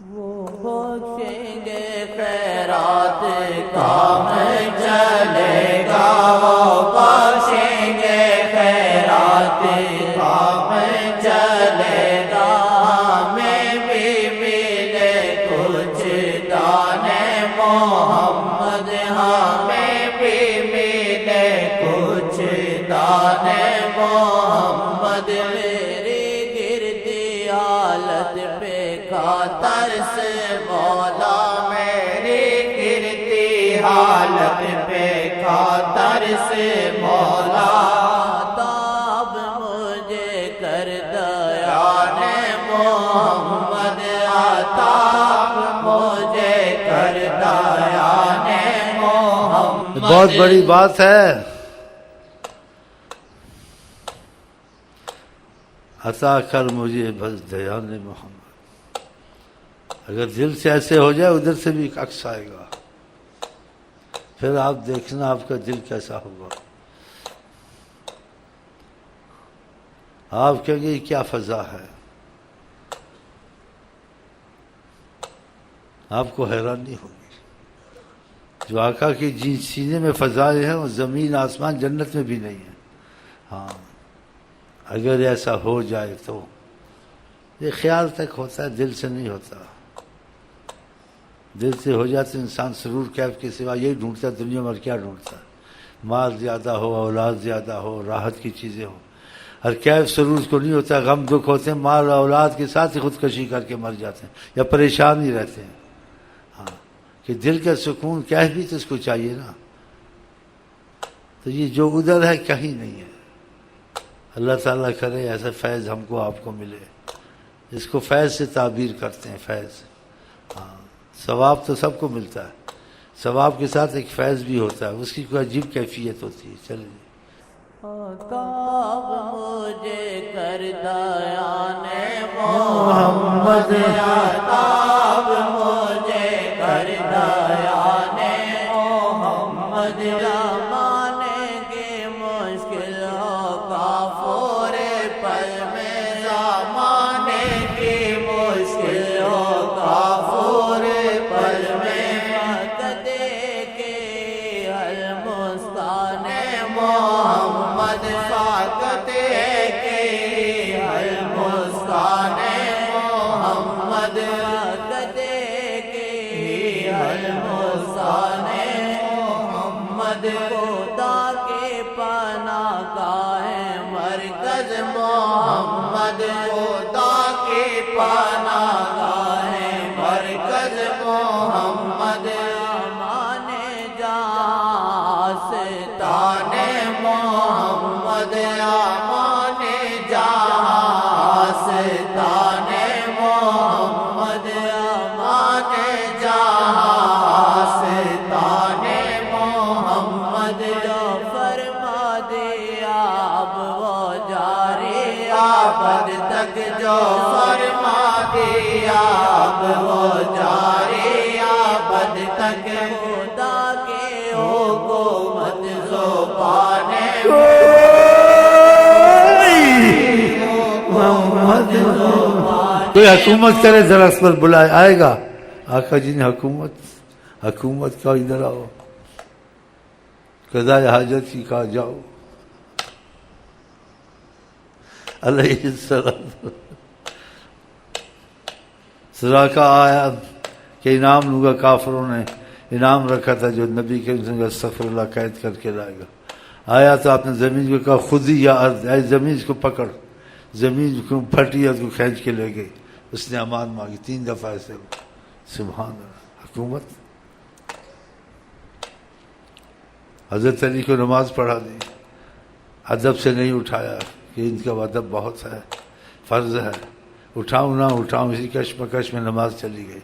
وہ بخشیں گے خیرات کام چلے گا، وہ بخشیں گے خیرات کام چلے گا، ہمیں بھی ملے کچھ دانے محمد، ہمیں بھی ملے کچھ دانے محمد، میری گرتی حالت پہ ترس مولا، میری گرتی حالت پہ ترس مولا، تاب مجھے کر دیا نے محمد، تاب مجھے کر دیا نے محمد۔ بہت بڑی بات ہے، عطا کر مجھے بس دیان محمد۔ اگر دل سے ایسے ہو جائے ادھر سے بھی ایک عکس آئے گا، پھر آپ دیکھنا آپ کا دل کیسا ہوگا۔ آپ کہیں گے یہ کیا فضا ہے، آپ کو حیرانی ہوگی۔ جو آقا کی سینے میں فضائیں ہیں وہ زمین آسمان جنت میں بھی نہیں ہے۔ ہاں اگر ایسا ہو جائے تو یہ خیال تک ہوتا ہے، دل سے نہیں ہوتا۔ دل سے ہو جاتے انسان سرور کیف کے سوا یہی ڈھونڈتا ہے دنیا میں، اور کیا ڈھونڈتا ہے؟ مال زیادہ ہو، اولاد زیادہ ہو، راحت کی چیزیں ہو، اور کیف سرور کو نہیں ہوتا، غم دکھ ہوتے ہیں، مال اور اولاد کے ساتھ ہی خودکشی کر کے مر جاتے ہیں یا پریشان ہی رہتے ہیں۔ ہاں کہ دل کا سکون کیف بھی تو اس کو چاہیے نا، تو یہ جو ادھر ہے کہیں نہیں ہے۔ اللہ تعالیٰ کرے ایسا فیض ہم کو آپ کو ملے، اس کو فیض سے تعبیر کرتے ہیں، فیض۔ ہاں ثواب تو سب کو ملتا ہے، ثواب کے ساتھ ایک فیض بھی ہوتا ہے، اس کی کوئی عجیب کیفیت ہوتی ہے۔ چلیے تاب مجھے کر دیا نے محمد، تاب مجھے کر دیا نے محمد، زمانے کی مشکل ہو کافور پل میں، زمانے کی مشکل ہو کافور پل میں، مدد کے المستان محمد، فاقت کی المستان محمد، فاقت کی المستان محمد، خدا کے پناہ گاہ مرکز محمد، خدا کے پناہ گاہ مرکز محمد، امان جہاں ستان محمد، امان جہاں ستان محمد، امان جہاں ستان محمد، جو فرما دیا اب وہ جاری ابد تک، جو فرما دیا اب وہ جاری ابد تک، خدا کے حکومت زبان محمد، کوئی حکومت کرے درخت پر بلائے آئے گا۔ آقا جی نے حکومت کا ادھر آؤ، قضائے حاجت کی کہا جاؤ، علیہ السلام۔ سراقہ آیا کہ انعام لوں گا، کافروں نے انعام رکھا تھا جو نبی کے استغفر اللہ قید کر کے لائے گا۔ آیا تو آپ نے زمین کو کہا خود ہی یا ارض، اے زمین کو پکڑ، زمین کو پھٹی اور کو کھینچ کے لے گئی، اس نے امان مانگی 3 دفعہ ایسے ہو۔ سبحان اللہ، حکومت۔ حضرت علی کو نماز پڑھا دی، ادب سے نہیں اٹھایا کہ ان کا ادب بہت ہے، فرض ہے، اٹھاؤں نہ اٹھاؤں، اسی کشمکش میں نماز چلی گئی۔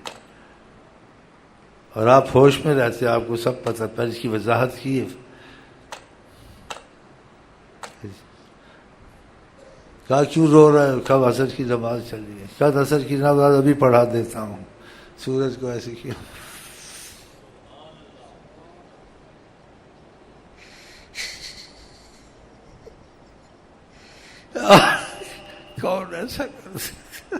اور آپ ہوش میں رہتے، آپ کو سب پتہ، پر اس کی وضاحت کی ہے۔ کہا کیوں رو رہے ہو؟ کب عصر کی نماز چلی گئی۔ کب عصر کی نماز ابھی پڑھا دیتا ہوں، سورج کو ایسے کیا۔ کون ایسا کر سکتا؟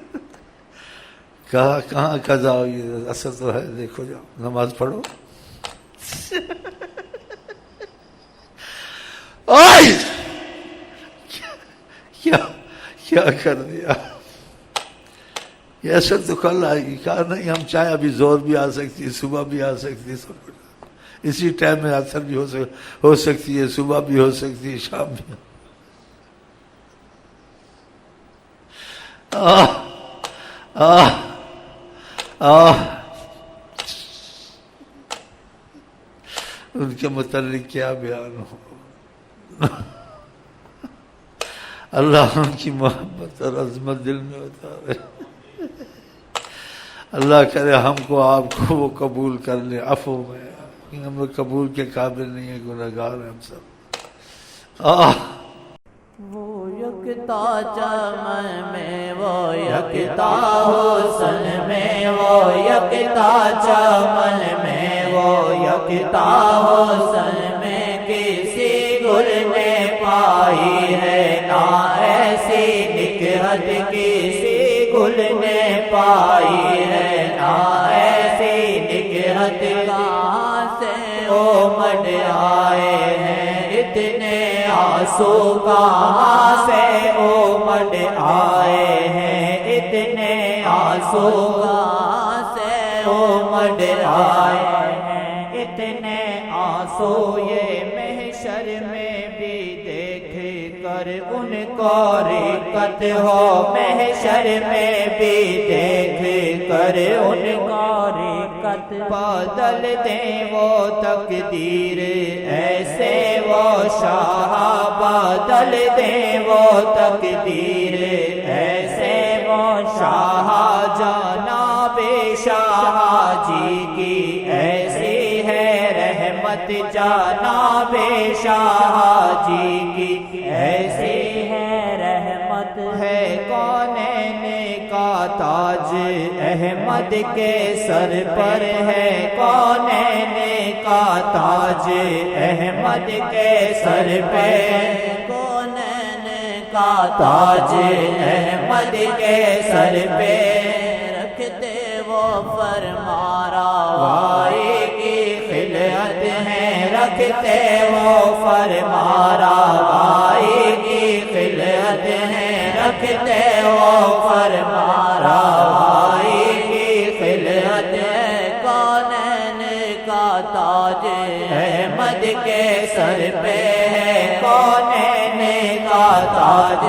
کہا کہاں قضا ہوئی؟ اثر تو ہے، دیکھو جاؤ نماز پڑھو۔ آئے کیا کر دیا؟ یہ اثر تو کل آئے گی۔ کہا نہیں، ہم چاہیں ابھی زور بھی آ سکتی ہے، صبح بھی آ سکتی ہے، سب کچھ اسی ٹائم میں اثر بھی ہو سکتی ہے، صبح بھی ہو سکتی ہے، شام بھی۔ ان کے متعلق کیا بیان ہو؟ اللہ ان کی محبت اور عظمت دل میں اتارے۔ اللہ کرے ہم کو آپ کو وہ قبول کر لے عفو میں، ہم لوگ قبول کے قابل نہیں ہیں، گنہگار ہیں ہم سب۔ وہ یکتا چمن میں، وہ یکتا حسن میں، وہ یکتا چمن میں، وہ یکتا حسن میں، کسی گل نے پائی ہے نہ ایسی نکہت، کسی گل نے پائی ہے نہ ایسی نکہت، کہاں سے امڈ آئے ہیں اتنے آنسو، کہاں سے امڈ آئے ہیں اتنے آنسو، کہاں سے امڈ آئے ہیں اتنے آنسو، یہ محشر میں بھی دیکھ کر ان کو رقت ہو، محشر میں بھی دیکھ کر ان کو رقت، بدل دیں وہ تقدیر ایسے وہ شاہ، بدل دیں وہ تقدیر ایسے وہ شاہ، جناب شاہ جی کی ایسی ہے رحمت، جناب شاہ جی کی ایسی ہے رحمت، ہے کونین کا تاج احمد کے سر پر، ہے کونین کا تاج احمد کے سر پہ، کونین کا تاج احمد کے سر پہ، رکھتے وہ فرمانروائی کی خلعت ہے، رکھتے وہ فرمانروائی کی خلعت ہے، رکھتے وہ فرمانروائی کی خلعت ہے، کونین کا تاج احمد کے سر پہ ہے، کونین کا تاج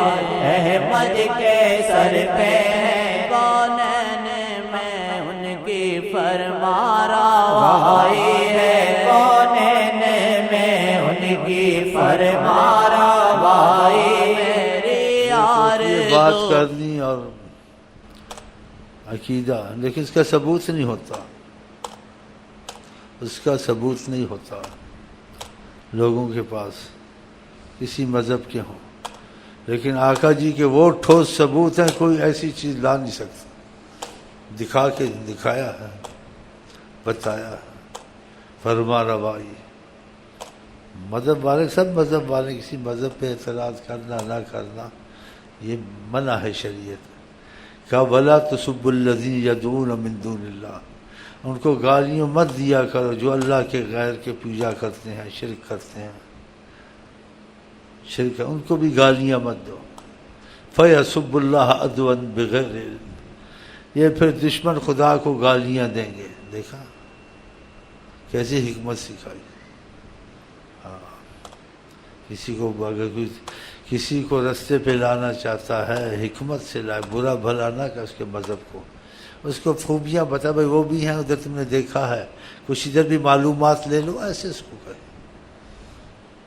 احمد کے سر پہ ہے، کونین میں ان کی فرمانروائی ہے، کونین میں ان کی فرمانروائی، میری آرزو بات کرنی اور عقیدہ، لیکن اس کا ثبوت نہیں ہوتا، اس کا ثبوت نہیں ہوتا لوگوں کے پاس، کسی مذہب کے ہوں، لیکن آقا جی کے وہ ٹھوس ثبوت ہیں، کوئی ایسی چیز لا نہیں سکتا، دکھا کے دکھایا ہے، بتایا ہے، فرمانروائی۔ مذہب والے، سب مذہب والے کسی مذہب پہ اعتراض کرنا نہ کرنا یہ منع ہے شریعت۔ کہا وَلَا تُسُبُّوا الَّذِينَ يَدْعُونَ مِن دُونِ اللَّهِ، ان کو گالیاں مت دیا کرو جو اللہ کے غیر کے پوجا کرتے ہیں، شرک کرتے ہیں، شرک، ان کو بھی گالیاں مت دو۔ فَيَسُبُّ اللَّهَ عَدْوًا بِغَيْرِ عِلْمٍ، یہ پھر دشمن خدا کو گالیاں دیں گے۔ دیکھا کیسی حکمت سکھائی۔ ہاں، کسی کو اگر کوئی کسی کو رستے پہ لانا چاہتا ہے، حکمت سے لائے، برا بھلا نہ کہ اس کے مذہب کو، اس کو خوبیاں بتا، بھائی وہ بھی ہیں ادھر، تم نے دیکھا ہے، کچھ ادھر بھی معلومات لے لو، ایسے اس کو کرے۔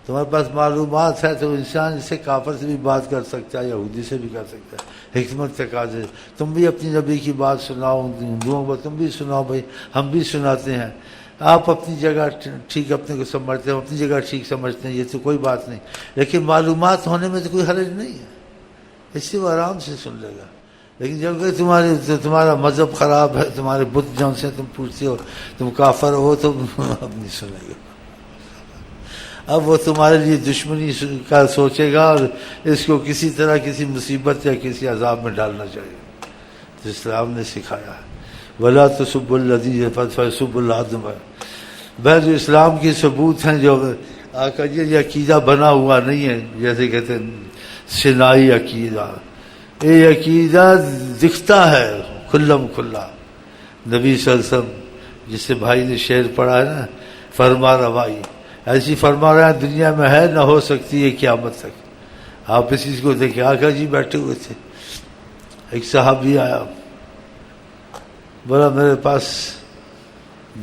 تمہارے پاس معلومات ہے تو انسان اس سے کافر سے بھی بات کر سکتا ہے، یہودی سے بھی کر سکتا ہے، حکمت تقاضے، تم بھی اپنی نبی کی بات سناؤ، ہندوؤں کو تم بھی سناؤ، بھائی ہم بھی سناتے ہیں، آپ اپنی جگہ ٹھیک اپنے کو سمجھتے ہیں، اپنی جگہ ٹھیک سمجھتے ہیں، یہ تو کوئی بات نہیں، لیکن معلومات ہونے میں تو کوئی حرج نہیں ہے، اس سے وہ آرام سے سن لے گا۔ لیکن جب کہ تمہارا مذہب خراب ہے، تمہارے بت جن سے تم پوچھتے ہو تم کافر ہو، تو اب نہیں سنے گا، اب وہ تمہارے لیے دشمنی کا سوچے گا اور اس کو کسی طرح کسی مصیبت یا کسی عذاب میں ڈالنا چاہیے۔ تو اسلام نے سکھایا ہے۔ ولا تسبوا الذین فیسبوا اللہ عدوہ. بہر جو اسلام کے ثبوت ہیں جو آقا جی یہ عقیدہ بنا ہوا نہیں ہے، جیسے کہتے ہیں صناعی عقیدہ، یہ عقیدہ دکھتا ہے کھلم کھلا. نبی صلی اللہ علیہ وسلم جس سے بھائی نے شعر پڑھا ہے نا، فرما روائی ایسی فرما رہا ہے دنیا میں ہے نہ ہو سکتی ہے قیامت تک. آپ اس چیز کو دیکھیں. آقا جی بیٹھے ہوئے تھے، ایک صحابی آیا، بولا میرے پاس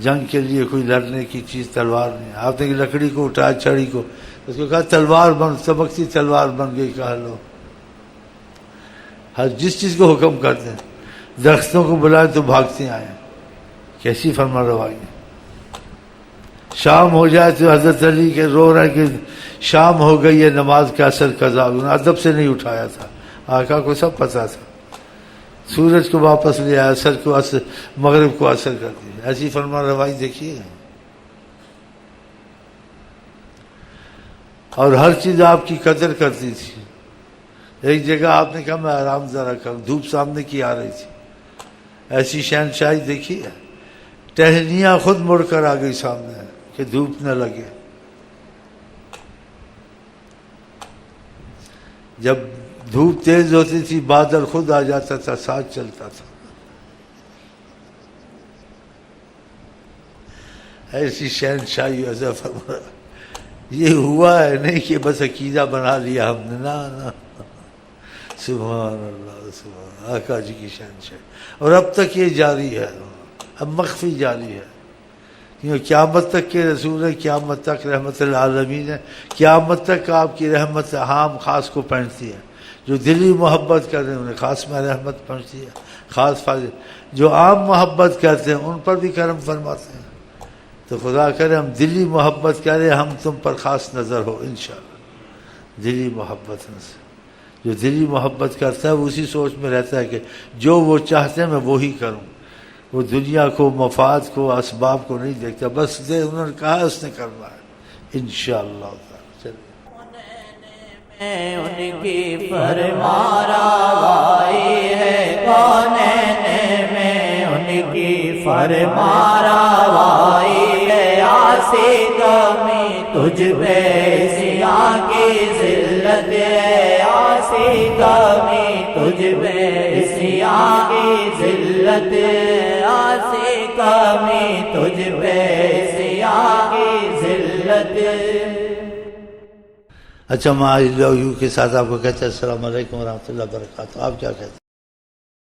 جنگ کے لیے کوئی لڑنے کی چیز تلوار نہیں. آپ نے لکڑی کو اٹھایا، چھڑی کو، اس کو کہا تلوار بن، چمکتی تلوار بن گئی. کہا لو، ہر جس چیز کو حکم کرتے ہیں. درختوں کو بلائے تو بھاگتے آئے. کیسی فرما روائی ہے. شام ہو جائے تو حضرت علی کے رو رہے کہ شام ہو گئی ہے، نماز کا اثر قضا. انہوں نے ادب سے نہیں اٹھایا تھا، آقا کو سب پتہ تھا. سورج کو واپس لے آیا، اثر کو اثر، مغرب کو اثر کر دیا. ایسی فرما روائی دیکھیے. اور ہر چیز آپ کی قدر کرتی تھی. ایک جگہ آپ نے کہا میں آرام ذرا کروں، دھوپ سامنے کی آ رہی تھی. ایسی شہنشاہی دیکھی ہے. ٹہنیاں خود مڑ کر آ گئی سامنے کہ دھوپ نہ لگے. جب دھوپ تیز ہوتی تھی بادل خود آ جاتا تھا، ساتھ چلتا تھا. ایسی شہنشاہی ایسا فرما. یہ ہوا ہے نہیں کہ بس عقیدہ بنا لیا ہم نے، نہ. سبحان اللہ، سبحان آقا جی کی شہنشاہی. اور اب تک یہ جاری ہے، اب مخفی جاری ہے. کیونکہ قیامت تک کے رسول ہے، قیامت تک رحمت العالمین ہے. قیامت تک آپ کی رحمت عام خاص کو پہنچتی ہے. جو دلی محبت کرتے ہیں انہیں خاص میں رحمت پہنچتی ہے، خاص فائدے. جو عام محبت کرتے ہیں ان پر بھی کرم فرماتے ہیں. تو خدا کرے ہم دلی محبت کریں، ہم تم پر خاص نظر ہو انشاءاللہ. دلی محبت سے جو دلی محبت کرتا ہے وہ اسی سوچ میں رہتا ہے کہ جو وہ چاہتے ہیں میں وہی کروں. وہ دنیا کو، مفاد کو، اسباب کو نہیں دیکھتا. بس انہوں نے کہا اس نے کرنا ہے انشاءاللہ تعالی. ان کی فرمانروائی ہے، کونین میں ان کی فرمانروائی ہے. آسی کمی تجھ پہ سیاں کی ذلت ہے، آسی کمی تجھ پہ سیاں کی ذلت ہے، آسی کمی تجھ پہ سیاں کی ذلت. اچھا میں آئی لو یو کے ساتھ آپ کو کہتے ہیں السلام علیکم ورحمۃ اللہ وبرکاتہ. آپ کیا کہتے ہیں؟